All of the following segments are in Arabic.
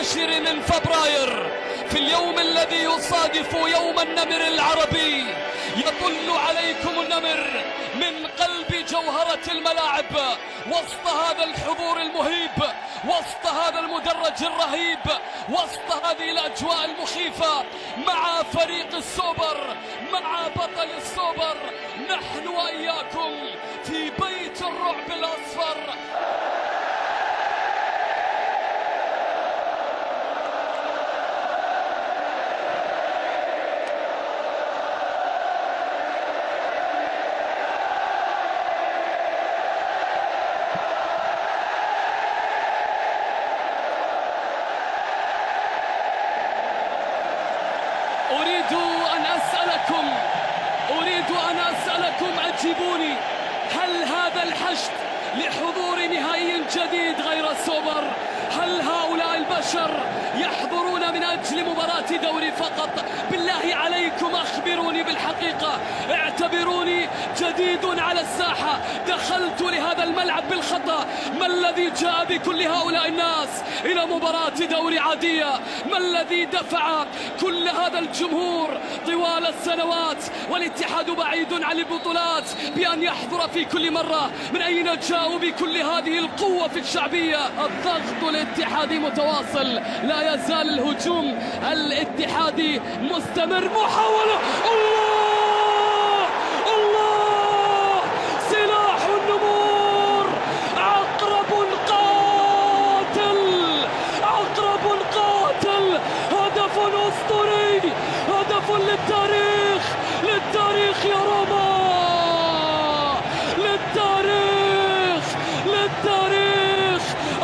العاشر من فبراير، في اليوم الذي يصادف يوم النمر العربي، يطل عليكم النمر من قلب جوهرة الملاعب، وسط هذا الحضور المهيب، وسط هذا المدرج الرهيب، وسط هذه الأجواء المخيفة، مع فريق السوبر، مع بطل السوبر. نحن وإياكم في بيت الرعب الأصفر. أريد أن أسألكم أجيبوني، هل هذا الحشد لحضور نهائي جديد غير السوبر؟ هل هؤلاء البشر يحضرون من أجل مباراة دوري فقط؟ بالله عليكم أخبروني بالحقيقة، اعتبروني جديد على الساحة، دخلت لهذا الملعب بالخطأ. ما الذي جاء بكل هؤلاء الناس إلى مباراة دوري عادية؟ ما الذي دفع كل هذا الجمهور طوال السنوات والاتحاد بعيد عن البطولات بأن يحضر في كل مرة؟ من أين جاءوا بكل هذه القوة في الشعبية؟ الضغط الاتحادي متواصل، لا يزال الهجوم الاتحادي مستمر. محاولة، الله الله، سلاح النمور، عقرب قاتل، عقرب قاتل، هدف أسطوري، هدف للتاريخ، للتاريخ يا روما، للتاريخ، للتاريخ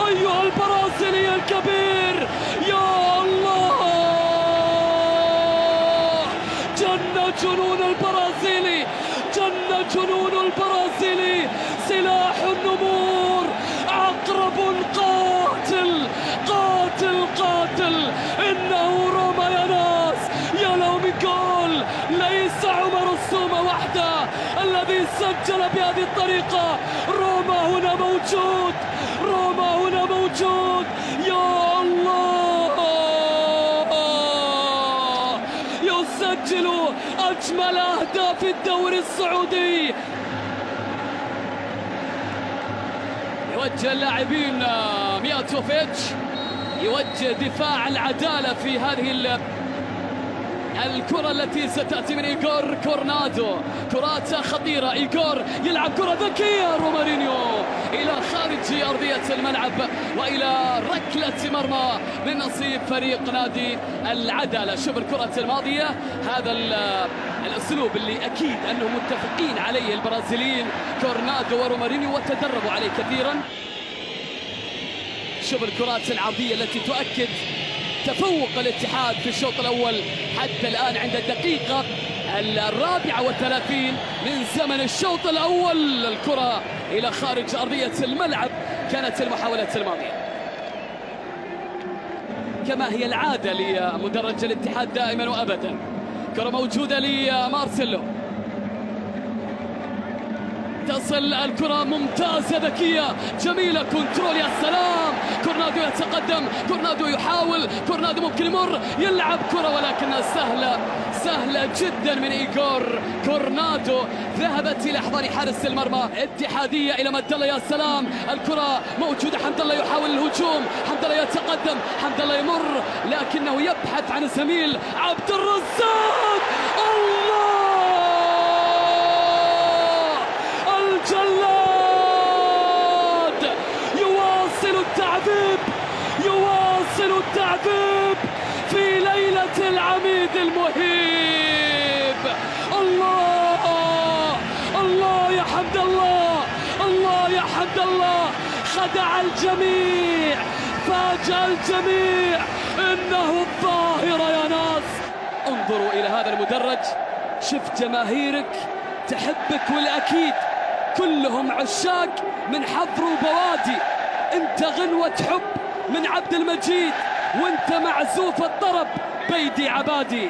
أيها البرازيلي الكبير. يا الله، جن جنون البرازيلي، جن جنون البرازيلي، سلاح النمور، عقرب قاتل، قاتل قاتل. إنه روما يا ناس، يا لو من جول. ليس عمر السومة وحده الذي سجل بهذه الطريقة، روما هنا موجود، روما هنا موجود. يا الله، يسجل أجمل أهداف الدوري السعودي. يوجه اللاعبين مياتوفيتش، يوجه دفاع العدالة في هذه الكرة التي ستأتي من إيغور كورنادو. كرات خطيرة، إيغور يلعب كرة ذكية، رومارينيو إلى خارج أرضية الملعب وإلى ركلة مرمى من نصيب فريق نادي العدالة. شوف الكرة الماضية، هذا الأسلوب اللي أكيد أنهم متفقين عليه البرازيليين كورنادو ورومارينيو وتدربوا عليه كثيرا. شوف الكرات العرضية التي تؤكد تفوق الاتحاد في الشوط الأول حتى الآن عند الدقيقة 34 من زمن الشوط الأول. الكرة إلى خارج أرضية الملعب كانت المحاولة الماضية، كما هي العادة لمدرج الاتحاد دائما وأبدا. كرة موجودة لمارسيلو، تصل الكرة ممتازة ذكية جميلة، كنترول، يا سلام. كورنادو يتقدم، كورنادو يحاول، كورنادو ممكن يمر، يلعب كرة ولكنها سهلة، سهلة جدا من إيغور كورنادو، ذهبت إلى أحضان حارس المرمى. اتحادية إلى مد الله، يا سلام. الكرة موجودة، حمد الله يحاول الهجوم، حمد الله يتقدم، حمد الله يمر لكنه يبحث عن الزميل عبد الرزاق. الله، الجلاد يواصل التعذيب، يواصل التعذيب في ليلة العميد المهيب. الله الله يا حمد الله، الله يا حمد الله، خدع الجميع، فاجأ الجميع، إنه الظاهرة يا ناس. انظروا إلى هذا المدرج، شوف جماهيرك تحبك، والأكيد كلهم عشاق من حضر وبوادي. انت غنوة حب من عبد المجيد، وانت معزوف الطرب بيدي عبادي.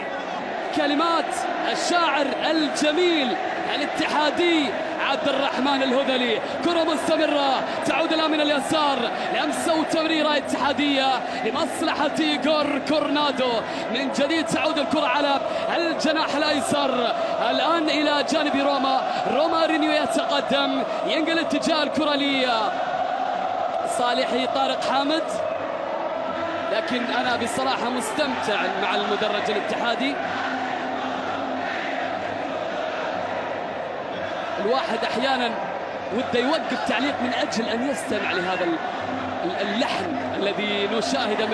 كلمات الشاعر الجميل الاتحادي عبد الرحمن الهذلي. كرة مستمرة تعود الآن من اليسار لمسة وتمريرة اتحادية لمصلحة إيغور كورنادو. من جديد تعود الكرة على الجناح الأيسر الآن إلى جانب رومارينيو يتقدم، ينقل اتجاه الكرة لصالح طارق حامد، لكن أنا بصراحة مستمتع مع المدرج الاتحادي. الواحد أحيانا وده يوقف تعليق من أجل أن يستمع لهذا اللحن الذي نشاهده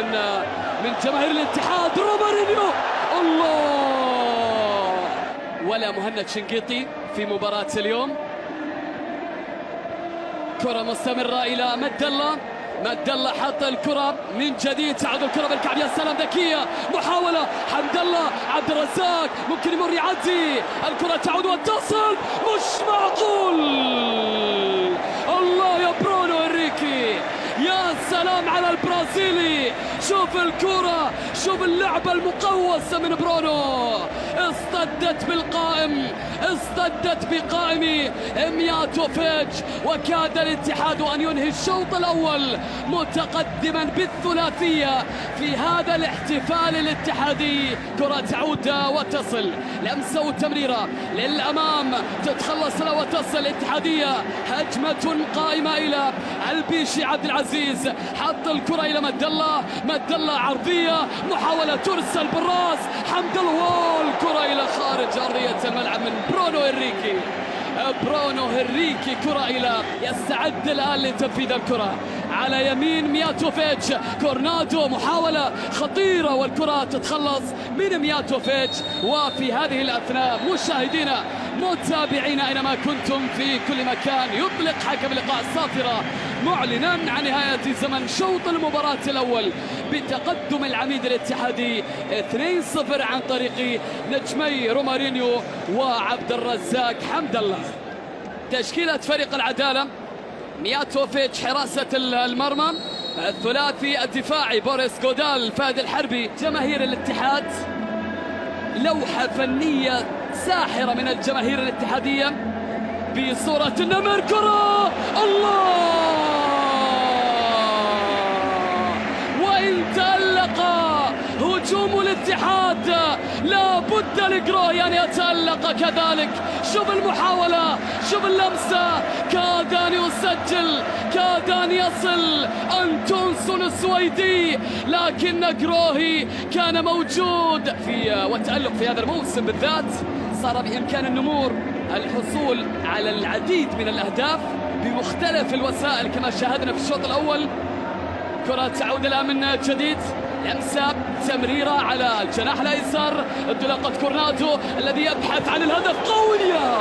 من جماهير الاتحاد. رومارينيو الله، ولا مهند شنقيطي في مباراة اليوم. كرة مستمرة إلى مد الله حط الكرة من جديد، تعود الكرة بالكعب، يا سلام ذكية، محاولة حمد الله عبد الرزاق ممكن يمر يعدي، الكرة تعود وتصل، مش معقول، الله يا برونو هنريكي، يا سلام على البرازيلي، شوف الكرة، شوف اللعبة المقوسة من برونو، اصطدت بالقائم، اصطدت بقائم مياتوفيتش، وكاد الاتحاد أن ينهي الشوط الأول متقدما بالثلاثية في هذا الاحتفال الاتحادي. كرة تعود وتصل، لمسة وتمريرة للأمام، تتخلص وتصل الاتحادية، هجمة قائمة إلى البيشي عبد العزيز، حط الكرة إلى مد الله عرضية، محاولة ترسل بالراس، حمد الله، الكرة إلى خارج أرضية الملعب من برونو هنريكي. كرة إلى يستعد الآن لتنفيذ الكرة على يمين مياتوفيتش، كورنادو محاولة خطيرة والكرة تتخلص من مياتوفيتش. وفي هذه الأثناء مشاهدينا متابعينا أينما كنتم في كل مكان، يطلق حكم اللقاء الصافرة معلنا عن نهاية زمن شوط المباراة الأول بتقدم العميد الاتحادي 2-0 عن طريق نجمي رومارينيو وعبد الرزاق حمد الله. تشكيلة فريق العدالة: مياتوفيتش حراسة المرمى، الثلاثي الدفاعي بوريس غودال، فهد الحربي. جماهير الاتحاد، لوحة فنية ساحرة من الجماهير الاتحادية بصورة النمر. كرة الله، وإن تألق هجوم الاتحاد لا بد لجروي أن يتألق كذلك. شوف المحاولة، شوف اللمسة، كاد أن يسجل، كاد أن يصل أنتونسون السويدي، لكن جروهي كان موجود وتألق في هذا الموسم بالذات. صار بإمكان النمور الحصول على العديد من الأهداف بمختلف الوسائل كما شاهدنا في الشوط الأول. كرة تعود الآن من جديد، لمسة تمريرة على الجناح الأيسر، انطلاقة كورنادو الذي يبحث عن الهدف، قوية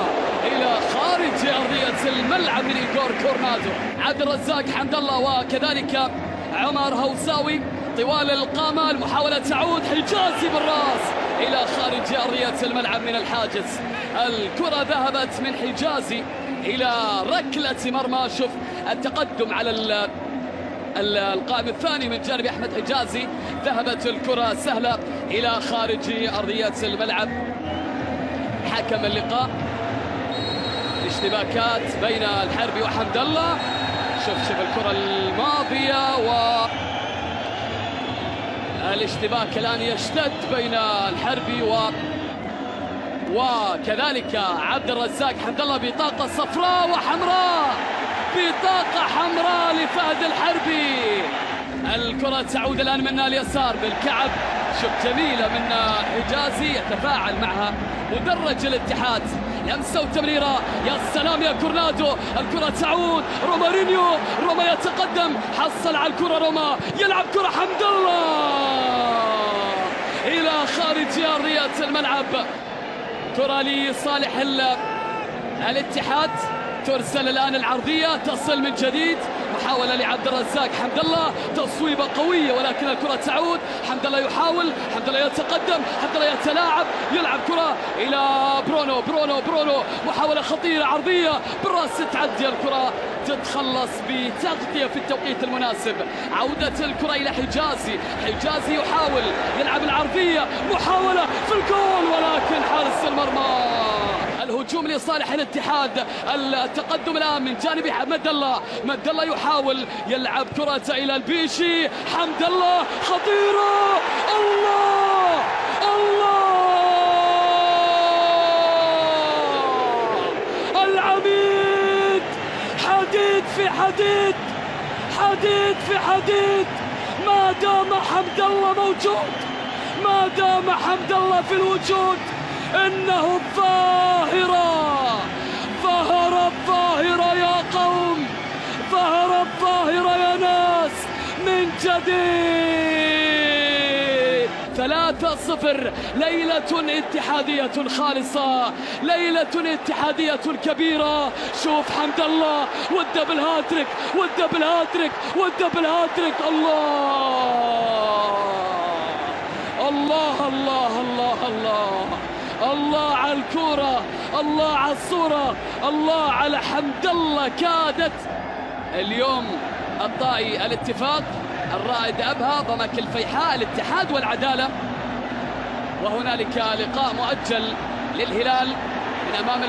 إلى خارج أرضية الملعب من إيغور كورنادو. عبد الرزاق حمد الله وكذلك عمر هوساوي طوال القامة، المحاولة تعود، حجازي بالراس إلى خارج أرضية الملعب من الحاجز. الكرة ذهبت من حجازي إلى ركلة مرمى. شوف التقدم على القائم الثاني من جانب أحمد حجازي، ذهبت الكرة سهلة إلى خارج أرضية الملعب. حكم اللقاء، الاشتباكات بين الحربي وحمد الله. شوف الكرة الماضية والاشتباك الآن يشتد بين الحربي وكذلك عبد الرزاق حمد الله. بطاقة صفراء وحمراء، بطاقة حمراء لفهد الحربي. الكرة تعود الآن من اليسار بالكعب، شوف جميلة من حجازي يتفاعل معها مدرج الاتحاد، لمسة وتمريرة، يا سلام يا كورنادو، الكرة تعود، رومارينيو، روما يتقدم، حصل على الكرة روما، يلعب كرة حمد الله إلى خارج أرضية الملعب. كرة لصالح الاتحاد، ترسل الآن العرضية، تصل من جديد، محاولة لعبد الرزاق حمد الله، تصويبة قوية ولكن الكرة تعود، حمد الله يحاول، حمد الله يتقدم، حمد الله يتلاعب، يلعب كرة إلى برونو، محاولة خطيرة عرضية بالراس، تعدي الكرة، تتخلص بتغطية في التوقيت المناسب. عودة الكرة إلى حجازي يحاول يلعب العرضية، محاولة في الجول ولكن حارس المرمى والهجوم لصالح الاتحاد. التقدم الآن من جانب حمد الله. مد الله يحاول يلعب كرة إلى البيشي. حمد الله خطيرة. الله العميد. حديد في حديد، حديد في حديد. ما دام حمد الله موجود، ما دام حمد الله في الوجود، إنه الظاهرة. ظهر الظاهرة يا قوم، ظهر الظاهرة يا ناس من جديد. 3-0. ليلة اتحادية خالصة، ليلة اتحادية كبيرة. شوف حمد الله والدبل هاتريك، والدبل هاتريك، والدبل هاتريك. الله الله الله الله الله الله على الكرة، الله على الصورة، الله على حمد الله. كادت اليوم الطائي الاتفاق، الرائد أبها، ضمك الفيحاء، الاتحاد والعدالة. وهنالك لقاء مؤجل للهلال من أمام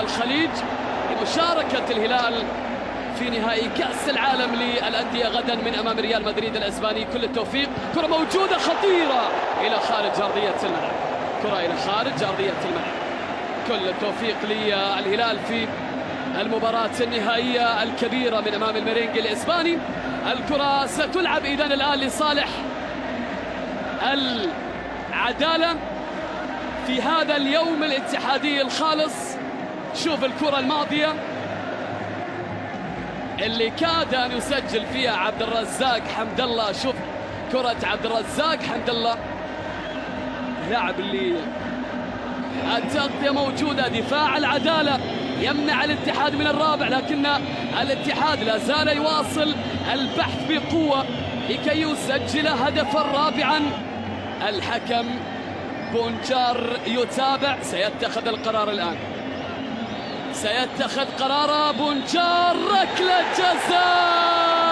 الخليج لمشاركة الهلال في نهائي كأس العالم للأندية غدا من أمام ريال مدريد الأسباني. كل التوفيق. كرة موجودة خطيرة إلى خارج أرضية الملعب، كرة إلى خارج أرضية الملعب. كل التوفيق للهلال في المباراة النهائية الكبيرة من أمام الميرينج الإسباني. الكرة ستلعب إذن الآن لصالح العدالة في هذا اليوم الاتحادي الخالص. شوف الكرة الماضية اللي كاد أن يسجل فيها عبد الرزاق حمد الله. شوف كرة عبد الرزاق حمد الله، لاعب اللي التغطية موجودة. دفاع العدالة يمنع الاتحاد من الرابع، لكن الاتحاد لا زال يواصل البحث بقوة لكي يسجل هدفا رابعا. الحكم بونجار يتابع، سيتخذ القرار الآن، سيتخذ قرار بونجار. ركلة جزاء.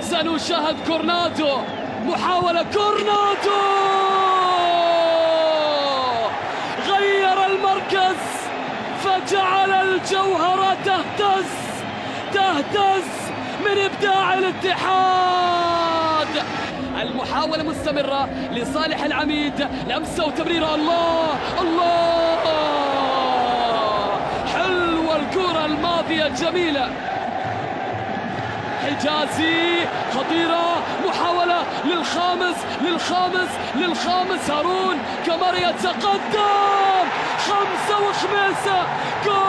سنشاهد كورنادو، محاولة كورنادو، غير المركز فجعل الجوهرة تهتز من إبداع الاتحاد. المحاولة مستمرة لصالح العميد، لمسة وتمريرة. الله الله، حلوة الكرة الماضية جميلة. حجازي خطيرة، محاولة للخامس هارون كمر يتقدم. 5 وخميسة. جول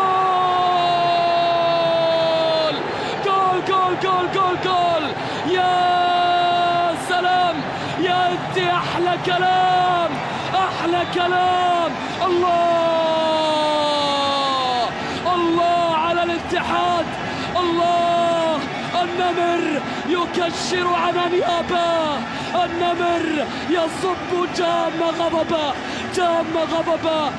جول جول جول جول جول. يا سلام يا انتي، احلى كلام، احلى كلام. الله الله على الاتحاد. الله، النمر يكشر عن انيابه، النمر يصب جام غضبه، جام غضبه.